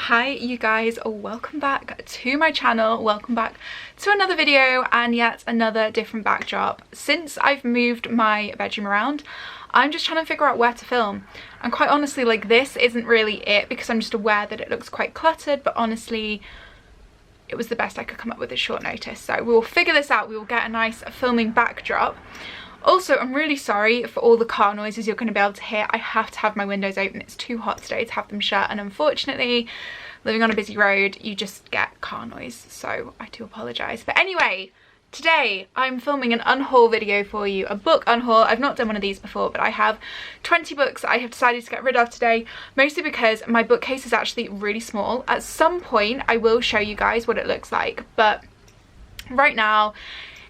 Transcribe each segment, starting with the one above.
Hi you guys, welcome back to my channel, welcome back to another video and yet another different backdrop. Since I've moved my bedroom around, I'm just trying to figure out where to film, and quite honestly, like, this isn't really it because I'm just aware that it looks quite cluttered, but honestly it was the best I could come up with at short notice. So we will figure this out, we will get a nice filming backdrop. Also, I'm really sorry for all the car noises you're going to be able to hear. I have to have my windows open. It's too hot today to have them shut, and unfortunately, living on a busy road, you just get car noise, so I do apologise. But anyway, today I'm filming an unhaul video for you, a book unhaul. I've not done one of these before, but I have 20 books that I have decided to get rid of today, mostly because my bookcase is actually really small. At some point, I will show you guys what it looks like, but right now,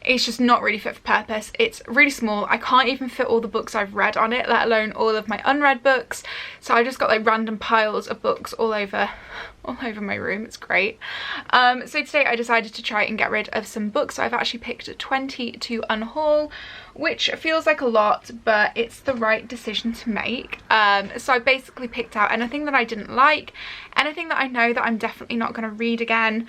it's just not really fit for purpose. It's really small. I can't even fit all the books I've read on it, let alone all of my unread books. So I just got like random piles of books all over my room. It's great. So today I decided to try and get rid of some books. So I've actually picked 20 to unhaul, which feels like a lot, but it's the right decision to make. So I basically picked out anything that I didn't like, anything that I know that I'm definitely not going to read again.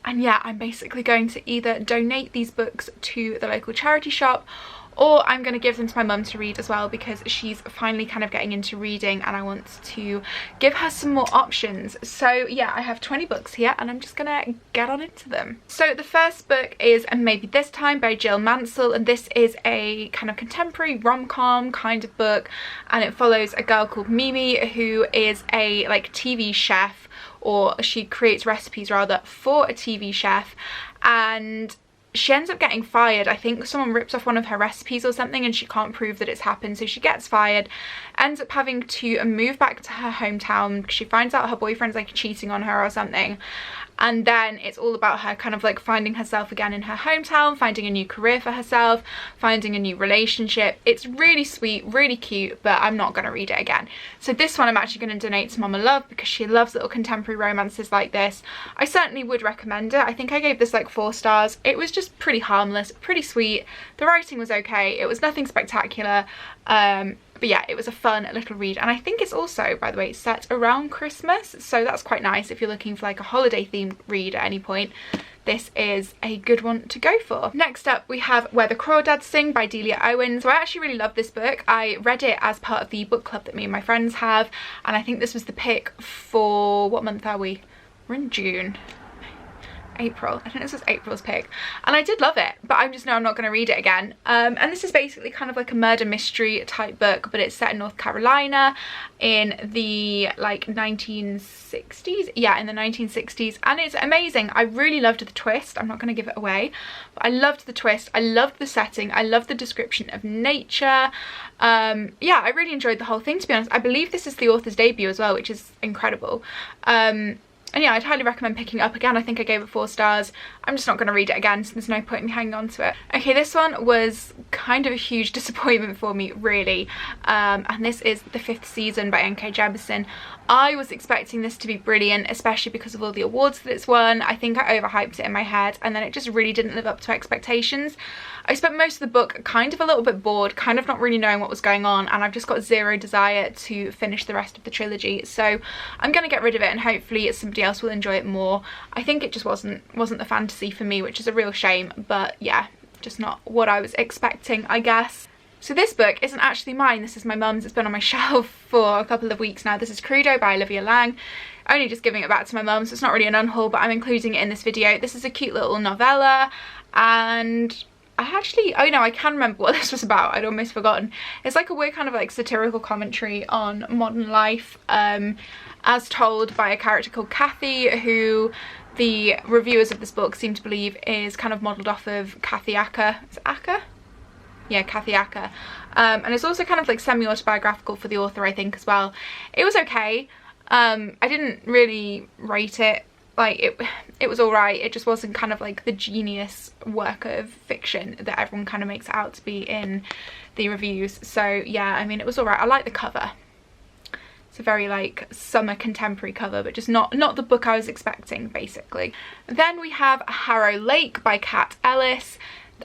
And yeah, I'm basically going to either donate these books to the local charity shop, or I'm going to give them to my mum to read as well, because she's finally kind of getting into reading and I want to give her some more options. So yeah, I have 20 books here and I'm just going to get on into them. So the first book is Maybe This Time by Jill Mansell, and this is a kind of contemporary rom-com kind of book, and it follows a girl called Mimi who is a like TV chef, or she creates recipes rather for a TV chef, and she ends up getting fired. I think someone rips off one of her recipes or something and she can't prove that it's happened, so she gets fired, ends up having to move back to her hometown because she finds out her boyfriend's like cheating on her or something. And then it's all about her kind of like finding herself again in her hometown, finding a new career for herself, finding a new relationship. It's really sweet, really cute, but I'm not going to read it again. So this one I'm actually going to donate to Mama Love because she loves little contemporary romances like this. I certainly would recommend it. I think I gave this like 4 stars. It was just pretty harmless, pretty sweet. The writing was okay. It was nothing spectacular. But yeah, it was a fun little read, and I think it's also, by the way, set around Christmas, so that's quite nice if you're looking for like a holiday themed read at any point. This is a good one to go for. Next up we have Where the Crawdads Sing by Delia Owens. So I actually really love this book. I read it as part of the book club that me and my friends have, and I think this was the pick for, what month are we? We're in June. April. I think this was April's pick, and I did love it, but I just know I'm not going to read it again. And this is basically kind of like a murder mystery type book, but it's set in North Carolina in the like 1960s. Yeah, in the 1960s, and it's amazing. I really loved the twist. I'm not going to give it away, but I loved the twist. I loved the setting. I loved the description of nature. Yeah, I really enjoyed the whole thing, to be honest. I believe this is the author's debut as well, which is incredible. And yeah, I'd highly recommend picking it up again. I think I gave it 4 stars. I'm just not going to read it again, so there's no point in me hanging on to it. Okay, this one was kind of a huge disappointment for me, really. And this is The Fifth Season by N.K. Jemisin. I was expecting this to be brilliant, especially because of all the awards that it's won. I think I overhyped it in my head, and then it just really didn't live up to expectations. I spent most of the book kind of a little bit bored, kind of not really knowing what was going on, and I've just got zero desire to finish the rest of the trilogy. So I'm going to get rid of it, and hopefully somebody else will enjoy it more. I think it just wasn't the fantasy for me, which is a real shame, but yeah, just not what I was expecting, I guess. So this book isn't actually mine, this is my mum's. It's been on my shelf for a couple of weeks now. This is Crudo by Olivia Laing. Only just giving it back to my mum, so it's not really an unhaul, but I'm including it in this video. This is a cute little novella, and I actually, oh no, I can remember what this was about. I'd almost forgotten. It's like a weird kind of like satirical commentary on modern life, as told by a character called Kathy, who the reviewers of this book seem to believe is kind of modelled off of Kathy Acker. Is it Acker? Yeah, Kathy Acker. And it's also kind of like semi-autobiographical for the author, I think, as well. It was okay. I didn't really rate it. Like, it was alright. It just wasn't kind of like the genius work of fiction that everyone kind of makes it out to be in the reviews. So yeah, I mean, it was alright. I like the cover. It's a very like summer contemporary cover, but just not the book I was expecting, basically. Then we have Harrow Lake by Kat Ellis.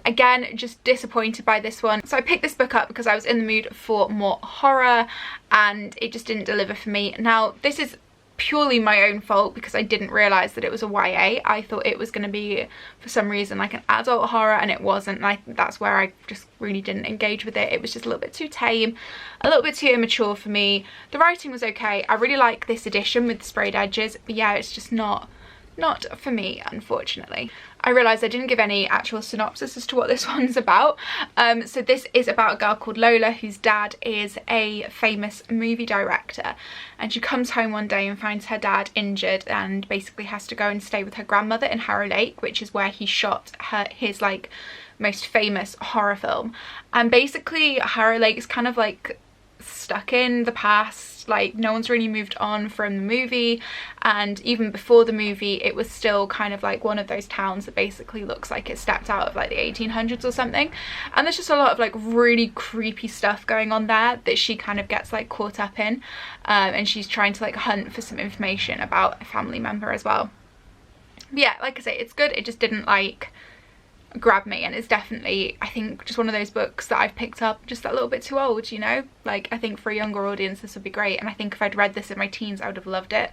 Again, just disappointed by this one. So I picked this book up because I was in the mood for more horror and it just didn't deliver for me. Now, this is purely my own fault because I didn't realise that it was a YA. I thought it was going to be, for some reason, like an adult horror, and it wasn't. And that's where I just really didn't engage with it. It was just a little bit too tame, a little bit too immature for me. The writing was okay. I really like this edition with the sprayed edges, but yeah, it's just not for me, unfortunately. I realised I didn't give any actual synopsis as to what this one's about. So this is about a girl called Lola whose dad is a famous movie director, and she comes home one day and finds her dad injured and basically has to go and stay with her grandmother in Harrow Lake, which is where he shot his like most famous horror film. And basically Harrow Lake is kind of like stuck in the past, like no one's really moved on from the movie, and even before the movie it was still kind of like one of those towns that basically looks like it stepped out of like the 1800s or something. And there's just a lot of like really creepy stuff going on there that she kind of gets like caught up in, and she's trying to like hunt for some information about a family member as well. But yeah, like I say, it's good. It just didn't like grab me, and it's definitely, I think, just one of those books that I've picked up just a little bit too old, you know. Like, I think for a younger audience this would be great, and I think if I'd read this in my teens I would have loved it,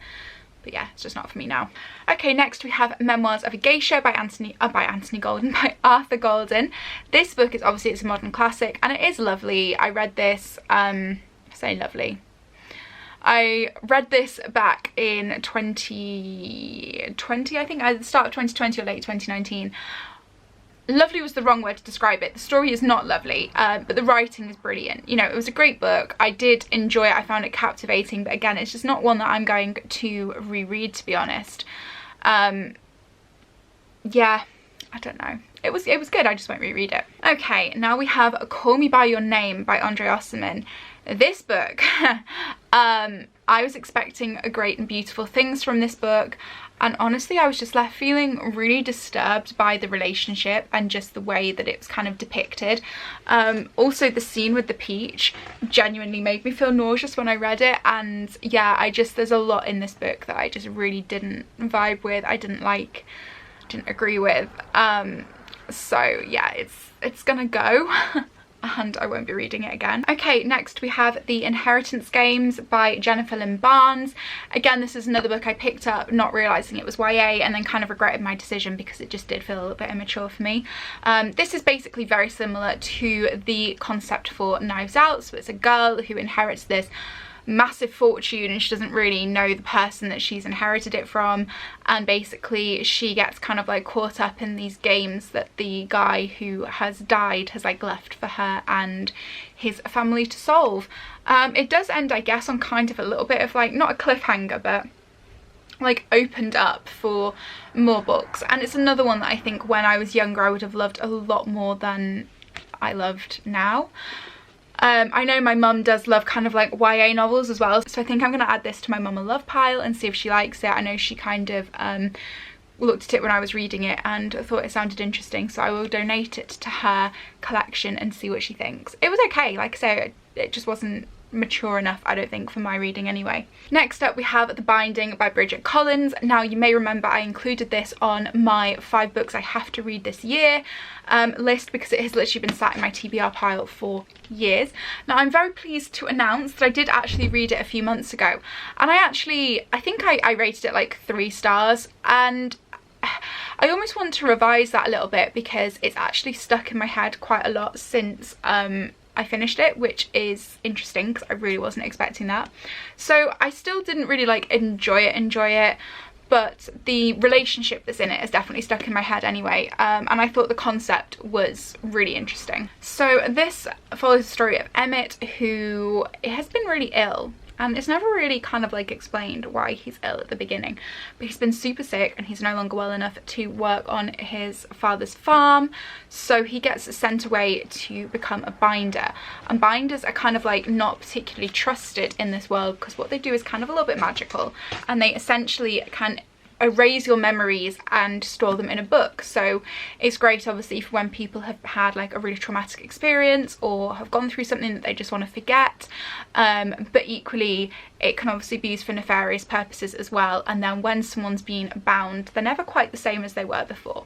but yeah, it's just not for me now. Okay, next we have Memoirs of a Geisha by Arthur Golden. This book is obviously, it's a modern classic and it is lovely. I read this, I say lovely, I read this back in 2020, I think, at the start of 2020 or late 2019. Lovely was the wrong word to describe it. The story is not lovely, but the writing is brilliant. You know, it was a great book. I did enjoy it. I found it captivating, but again, it's just not one that I'm going to reread, to be honest. Yeah, I don't know. It was good. I just won't reread it. Okay, now we have Call Me By Your Name by Andre Osserman. This book, I was expecting great and beautiful things from this book, and honestly I was just left feeling really disturbed by the relationship and just the way that it was kind of depicted. Also the scene with the peach genuinely made me feel nauseous when I read it, and yeah, there's a lot in this book that I just really didn't vibe with, I didn't agree with. So yeah, it's gonna go. And I won't be reading it again. Okay, next we have The Inheritance Games by Jennifer Lynn Barnes. Again, this is another book I picked up not realising it was YA, and then kind of regretted my decision because it just did feel a little bit immature for me. This is basically very similar to the concept for Knives Out. So it's a girl who inherits this massive fortune and she doesn't really know the person that she's inherited it from, and basically she gets kind of like caught up in these games that the guy who has died has like left for her and his family to solve. It does end, I guess, on kind of a little bit of like, not a cliffhanger, but like opened up for more books. And it's another one that I think when I was younger I would have loved a lot more than I loved now. I know my mum does love kind of like YA novels as well, so I think I'm going to add this to my Mum and Love pile and see if she likes it. I know she kind of looked at it when I was reading it and thought it sounded interesting, so I will donate it to her collection and see what she thinks. It was okay, like I say, it just wasn't mature enough, I don't think, for my reading anyway. Next up we have The Binding by Bridget Collins. Now you may remember I included this on my 5 books I have to read this year list because it has literally been sat in my TBR pile for years. Now I'm very pleased to announce that I did actually read it a few months ago, and I think I rated it like 3 stars, and I almost want to revise that a little bit because it's actually stuck in my head quite a lot since I finished it, which is interesting because I really wasn't expecting that. So I still didn't really like enjoy it, but the relationship that's in it is definitely stuck in my head anyway, and I thought the concept was really interesting. So this follows the story of Emmett, who has been really ill, and it's never really kind of like explained why he's ill at the beginning, but he's been super sick and he's no longer well enough to work on his father's farm, so he gets sent away to become a binder. And binders are kind of like not particularly trusted in this world because what they do is kind of a little bit magical, and they essentially can erase your memories and store them in a book. So it's great obviously for when people have had like a really traumatic experience or have gone through something that they just want to forget, but equally it can obviously be used for nefarious purposes as well, and then when someone's been bound they're never quite the same as they were before.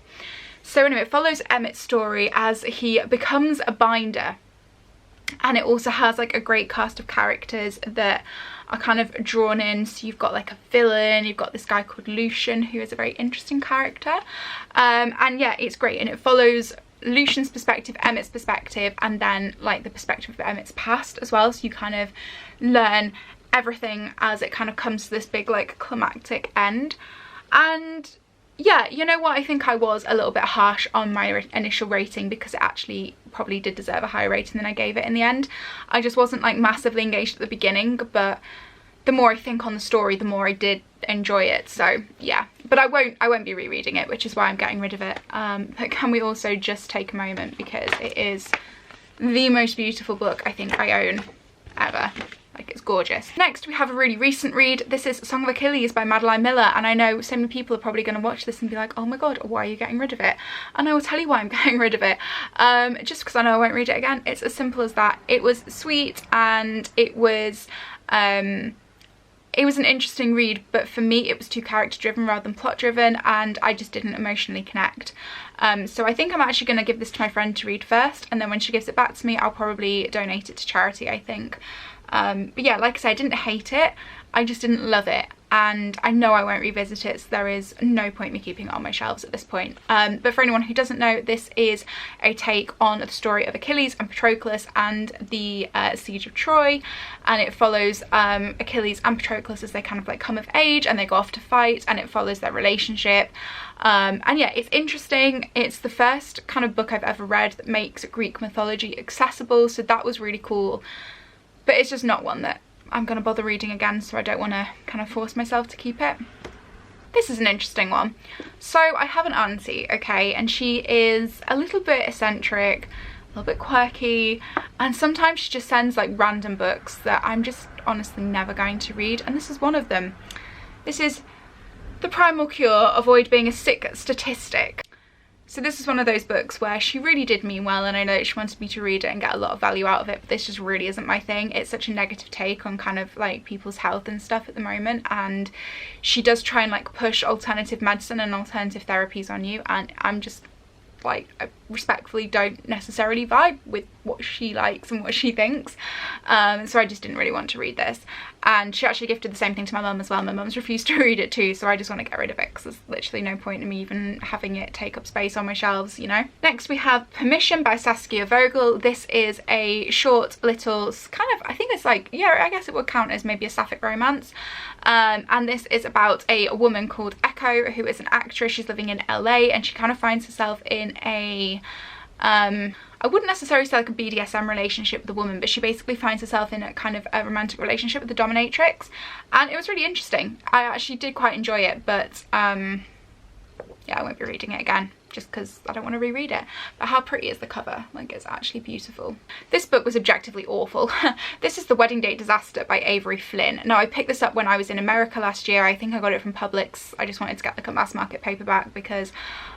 So anyway, it follows Emmett's story as he becomes a binder, and it also has like a great cast of characters that are kind of drawn in. So you've got like a villain, you've got this guy called Lucian, who is a very interesting character, and yeah, it's great, and it follows Lucian's perspective, Emmett's perspective, and then like the perspective of Emmett's past as well, so you kind of learn everything as it kind of comes to this big like climactic end. And yeah, you know what, I think I was a little bit harsh on my initial rating, because it actually probably did deserve a higher rating than I gave it in the end. I just wasn't like massively engaged at the beginning, but the more I think on the story, the more I did enjoy it. So yeah, but I won't be rereading it, which is why I'm getting rid of it. But can we also just take a moment, because it is the most beautiful book I think I own ever. Like, it's gorgeous. Next, we have a really recent read. This is Song of Achilles by Madeline Miller, and I know so many people are probably going to watch this and be like, oh my god, why are you getting rid of it? And I will tell you why I'm getting rid of it. Just because I know I won't read it again. It's as simple as that. It was sweet, and it was an interesting read, but for me it was too character driven rather than plot driven, and I just didn't emotionally connect. So I think I'm actually going to give this to my friend to read first, and then when she gives it back to me, I'll probably donate it to charity, I think. But yeah, like I said, I didn't hate it, I just didn't love it, and I know I won't revisit it, so there is no point me keeping it on my shelves at this point. But for anyone who doesn't know, this is a take on the story of Achilles and Patroclus and the siege of Troy, and it follows Achilles and Patroclus as they kind of like come of age and they go off to fight, and it follows their relationship. And yeah, it's interesting. It's the first kind of book I've ever read that makes Greek mythology accessible, so that was really cool. But it's just not one that I'm going to bother reading again, so I don't want to kind of force myself to keep it. This is an interesting one. So I have an auntie, okay, and she is a little bit eccentric, a little bit quirky, and sometimes she just sends like random books that I'm just honestly never going to read, and this is one of them. This is The Primal Cure, Avoid Being a Sick Statistic. So this is one of those books where she really did mean well, and I know that she wanted me to read it and get a lot of value out of it, but this just really isn't my thing. It's such a negative take on kind of like people's health and stuff at the moment, and she does try and like push alternative medicine and alternative therapies on you, and I'm just like, I respectfully don't necessarily vibe with what she likes and what she thinks, so I just didn't really want to read this. And she actually gifted the same thing to my mum as well. My mum's refused to read it too, so I just want to get rid of it because there's literally no point in me even having it take up space on my shelves, you know. Next we have Permission by Saskia Vogel. This is a short little kind of, I think it's like, yeah, I guess it would count as maybe a sapphic romance, and this is about a woman called Echo, who is an actress. She's living in LA, and she kind of finds herself in a I wouldn't necessarily say like a BDSM relationship with a woman, but she basically finds herself in a kind of a romantic relationship with the dominatrix, and it was really interesting. I actually did quite enjoy it, but yeah, I won't be reading it again just because I don't want to reread it. But how pretty is the cover? Like, it's actually beautiful. This book was objectively awful. This is The Wedding Date Disaster by Avery Flynn. Now, I picked this up when I was in America last year. I think I got it from Publix. I just wanted to get like a mass market paperback because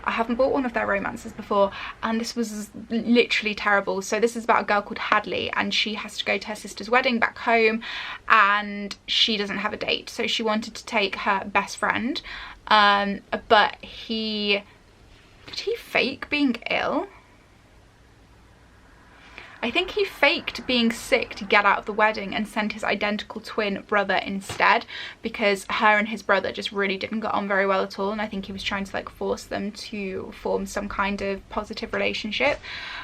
I haven't bought one of their romances before, and this was literally terrible. So this is about a girl called Hadley, and she has to go to her sister's wedding back home, and she doesn't have a date. So she wanted to take her best friend, but did he fake being ill? I think he faked being sick to get out of the wedding and sent his identical twin brother instead, because her and his brother just really didn't get on very well at all, and I think he was trying to like force them to form some kind of positive relationship.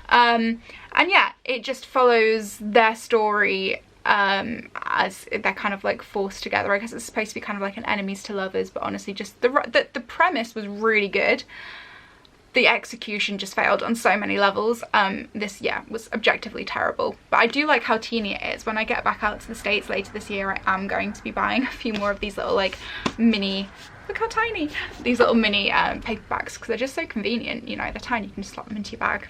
And yeah, it just follows their story as they're kind of like forced together. I guess it's supposed to be kind of like an enemies to lovers, but honestly just the premise was really good. The execution just failed on so many levels. This, yeah, was objectively terrible. But I do like how teeny it is. When I get back out to the States later this year, I am going to be buying a few more of these little like mini, look how tiny, these little mini paperbacks, because they're just so convenient, you know, they're tiny, you can just slap them into your bag.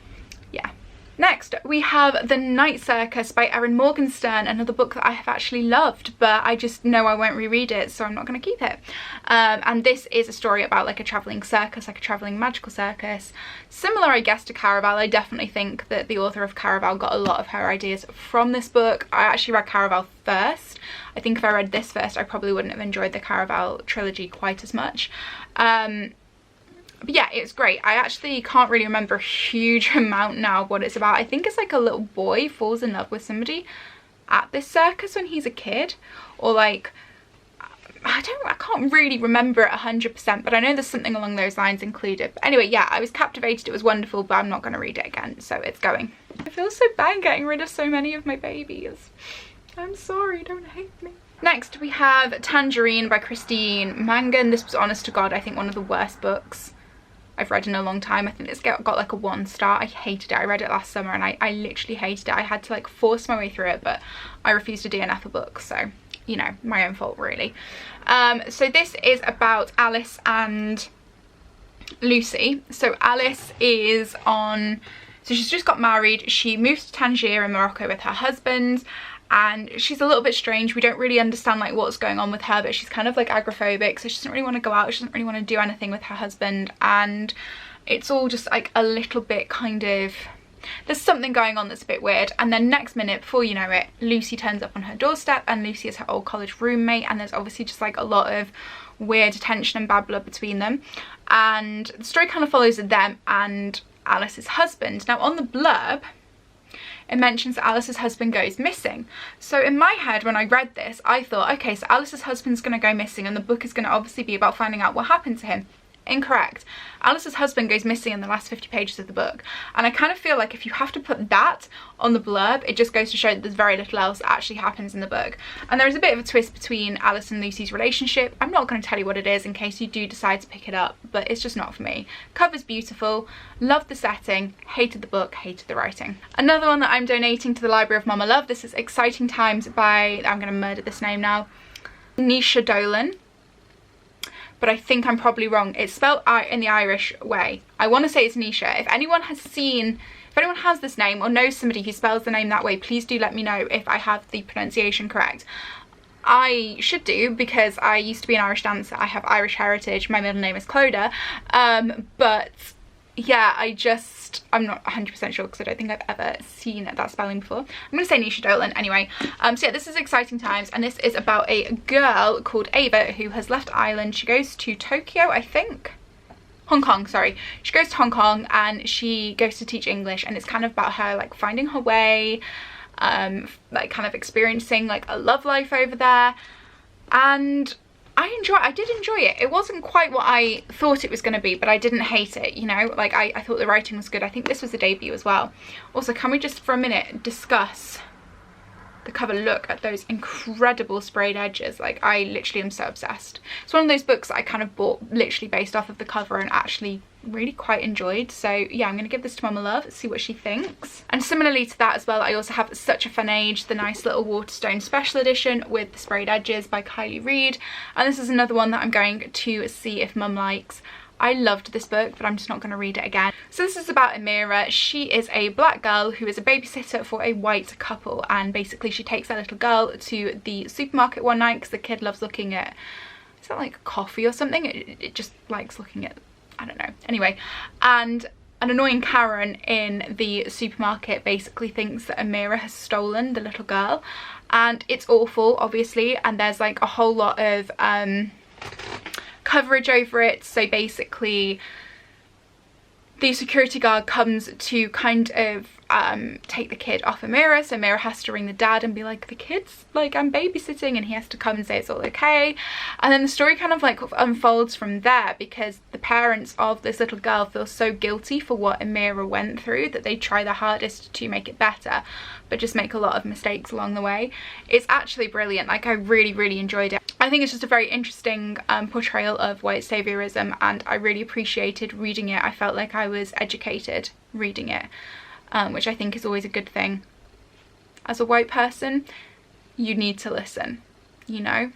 Yeah. Next, we have The Night Circus by Erin Morgenstern, another book that I have actually loved, but I just know I won't reread it, so I'm not going to keep it. And this is a story about like a travelling circus, like a travelling magical circus. Similar, I guess, to Caraval. I definitely think that the author of Caraval got a lot of her ideas from this book. I actually read Caraval first. I think if I read this first, I probably wouldn't have enjoyed the Caraval trilogy quite as much. But yeah, it's great. I actually can't really remember a huge amount now of what it's about. I think it's like a little boy falls in love with somebody at this circus when he's a kid, or like, I can't really remember it 100%, but I know there's something along those lines included. But anyway, yeah, I was captivated. It was wonderful, but I'm not going to read it again, so it's going. I feel so bad getting rid of so many of my babies. I'm sorry, don't hate me. Next we have Tangerine by Christine Mangan. This was, honest to God, I think one of the worst books I've read in a long time. I think it's got like a 1 star. I hated it. I read it last summer and I literally hated it. I had to like force my way through it, but I refused to DNF a book, so you know, my own fault really. So this is about Alice and Lucy. So Alice is on, so she's just got married. She moves to Tangier in Morocco with her husband, and she's a little bit strange. We don't really understand like what's going on with her, but she's kind of like agoraphobic, so she doesn't really want to go out. She doesn't really want to do anything with her husband, and it's all just like a little bit kind of, there's something going on that's a bit weird. And then next minute, before you know it, Lucy turns up on her doorstep, and Lucy is her old college roommate, and there's obviously just like a lot of weird tension and bad blood between them. And the story kind of follows them and Alice's husband. Now on the blurb, it mentions that Alice's husband goes missing. So in my head, when I read this, I thought, okay, so Alice's husband's going to go missing and the book is going to obviously be about finding out what happened to him. Incorrect. Alice's husband goes missing in the last 50 pages of the book, and I kind of feel like if you have to put that on the blurb, it just goes to show that there's very little else that actually happens in the book. And there is a bit of a twist between Alice and Lucy's relationship. I'm not going to tell you what it is in case you do decide to pick it up, but it's just not for me. Cover's beautiful, loved the setting, hated the book, hated the writing. Another one that I'm donating to the Library of Mama Love. This is Exciting Times by, I'm going to murder this name now, Nisha Dolan. But I think I'm probably wrong. It's spelled in the Irish way. I want to say it's Nisha. If anyone has this name or knows somebody who spells the name that way, please do let me know if I have the pronunciation correct. I should do, because I used to be an Irish dancer. I have Irish heritage. My middle name is Clodagh. But yeah, I'm not 100% sure because I don't think I've ever seen that spelling before. I'm going to say Nisha Dolan anyway. So yeah, this is Exciting Times, and this is about a girl called Ava who has left Ireland. She goes to Tokyo, I think. Hong Kong, sorry. She goes to Hong Kong and she goes to teach English, and it's kind of about her like finding her way, like kind of experiencing like a love life over there. And I did enjoy it. It wasn't quite what I thought it was going to be, but I didn't hate it, you know. Like I thought the writing was good. I think this was a debut as well. Also, can we just for a minute discuss the cover? Look at those incredible sprayed edges. Like I literally am so obsessed. It's one of those books that I kind of bought literally based off of the cover and actually really quite enjoyed. So yeah, I'm going to give this to Mama Love, see what she thinks. And similarly to that as well, I also have Such a Fun Age, the nice little Waterstone special edition with the sprayed edges by Kylie Reid. And this is another one that I'm going to see if Mum likes. I loved this book, but I'm just not going to read it again. So this is about Amira. She is a black girl who is a babysitter for a white couple, and basically she takes their little girl to the supermarket one night because the kid loves looking at, is that like coffee or something? It just likes looking at, I don't know. Anyway, and an annoying Karen in the supermarket basically thinks that Amira has stolen the little girl, and it's awful, obviously, and there's like a whole lot of coverage over it. So basically the security guard comes to kind of take the kid off Amira, so Amira has to ring the dad and be like, the kid's like, I'm babysitting, and he has to come and say it's all okay. And then the story kind of like unfolds from there, because the parents of this little girl feel so guilty for what Amira went through that they try their hardest to make it better, but just make a lot of mistakes along the way. It's actually brilliant. Like I really enjoyed it. I think it's just a very interesting portrayal of white saviorism, and I really appreciated reading it. I felt like I was educated reading it, which I think is always a good thing. As a white person, you need to listen, you know?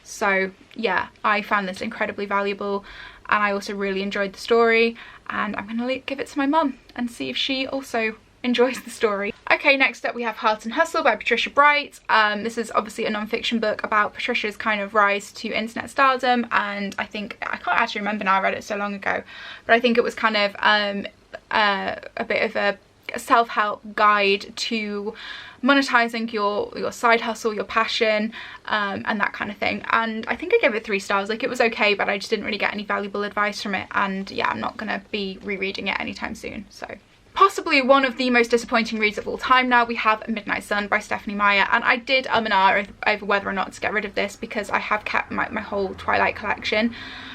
So yeah, I found this incredibly valuable, and I also really enjoyed the story, and I'm gonna give it to my mum and see if she also enjoys the story. Okay, next up we have Heart and Hustle by Patricia Bright. This is obviously a non-fiction book about Patricia's kind of rise to internet stardom, and I think, I can't actually remember now, I read it so long ago, but I think it was kind of a bit of a like a self-help guide to monetizing your side hustle, your passion, and that kind of thing. And I think I gave it 3 stars. Like, it was okay, but I just didn't really get any valuable advice from it. And yeah, I'm not gonna be rereading it anytime soon. So possibly one of the most disappointing reads of all time now, we have Midnight Sun by Stephanie Meyer. And I did and ah over whether or not to get rid of this, because I have kept my whole Twilight collection.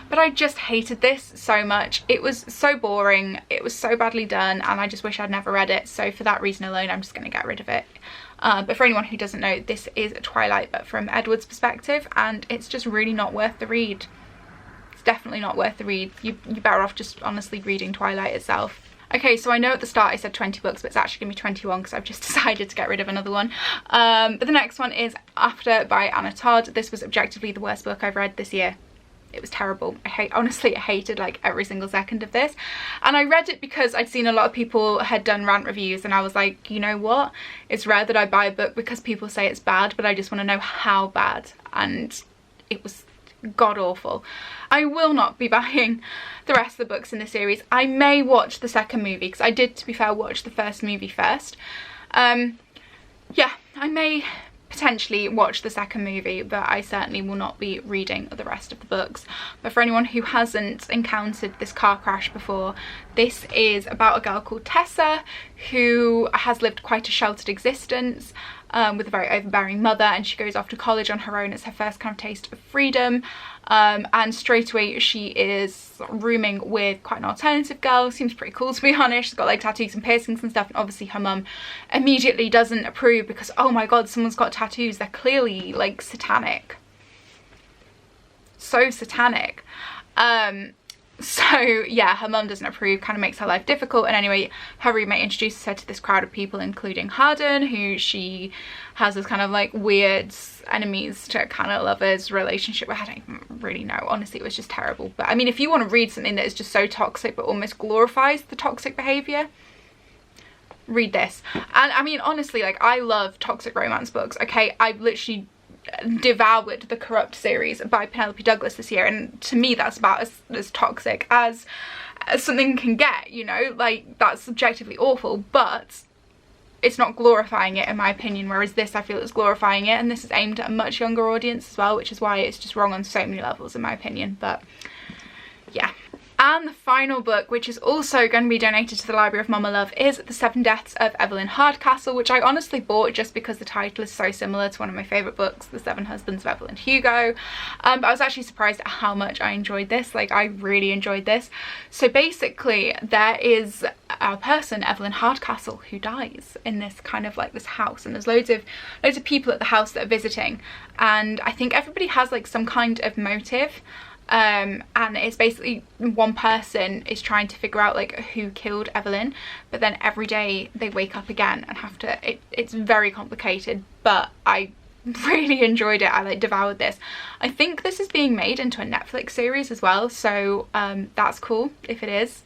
But I just hated this so much. It was so boring, it was so badly done, and I just wish I'd never read it. So for that reason alone, I'm just going to get rid of it. But for anyone who doesn't know, this is Twilight, but from Edward's perspective, and it's just really not worth the read. It's definitely not worth the read. You're better off just honestly reading Twilight itself. Okay, so I know at the start I said 20 books, but it's actually going to be 21 because I've just decided to get rid of another one. But the next one is After by Anna Todd. This was objectively the worst book I've read this year. It was terrible. Honestly, I hated like every single second of this. And I read it because I'd seen a lot of people had done rant reviews, and I was like, you know what? It's rare that I buy a book because people say it's bad, but I just want to know how bad. And it was god awful. I will not be buying the rest of the books in the series. I may watch the second movie, because I did, to be fair, watch the first movie first. Yeah, I may potentially watch the second movie, but I certainly will not be reading the rest of the books. But for anyone who hasn't encountered this car crash before, this is about a girl called Tessa who has lived quite a sheltered existence with a very overbearing mother, and she goes off to college on her own. It's her first kind of taste of freedom, and straight away she is rooming with quite an alternative girl. Seems pretty cool, to be honest. She's got like tattoos and piercings and stuff, and obviously her mum immediately doesn't approve because, oh my god, someone's got tattoos, they're clearly like satanic. So satanic. So yeah, her mum doesn't approve, kind of makes her life difficult. And anyway, her roommate introduces her to this crowd of people, including Harden, who she has this kind of like weird enemies to kind of lovers relationship with. I don't even really know, honestly. It was just terrible. But I mean, if you want to read something that is just so toxic but almost glorifies the toxic behavior, read this. And I mean, honestly, like, I love toxic romance books. Okay, I've literally devoured the Corrupt series by Penelope Douglas this year, and to me that's about as toxic as something can get, you know. Like, that's subjectively awful, but it's not glorifying it in my opinion, whereas this, I feel, is glorifying it, and this is aimed at a much younger audience as well, which is why it's just wrong on so many levels in my opinion. But yeah. And the final book, which is also going to be donated to the Library of Mama Love, is The Seven Deaths of Evelyn Hardcastle, which I honestly bought just because the title is so similar to one of my favourite books, The Seven Husbands of Evelyn Hugo. But I was actually surprised at how much I enjoyed this. Like, I really enjoyed this. So basically, there is a person, Evelyn Hardcastle, who dies in this kind of like this house, and there's loads of people at the house that are visiting, and I think everybody has like some kind of motive. And it's basically one person is trying to figure out like who killed Evelyn, but then every day they wake up again and have to, it's very complicated, but I really enjoyed it. I like devoured this. I think this is being made into a Netflix series as well, so that's cool. If it is,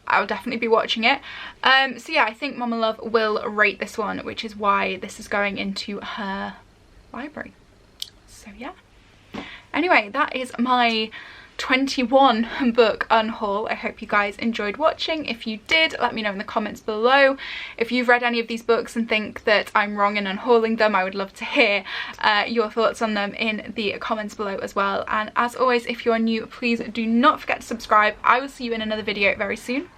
I'll definitely be watching it. So yeah, I think Mama Love will rate this one, which is why this is going into her library. So yeah. Anyway, that is my 21 book unhaul. I hope you guys enjoyed watching. If you did, let me know in the comments below. If you've read any of these books and think that I'm wrong in unhauling them, I would love to hear your thoughts on them in the comments below as well. And as always, if you're new, please do not forget to subscribe. I will see you in another video very soon.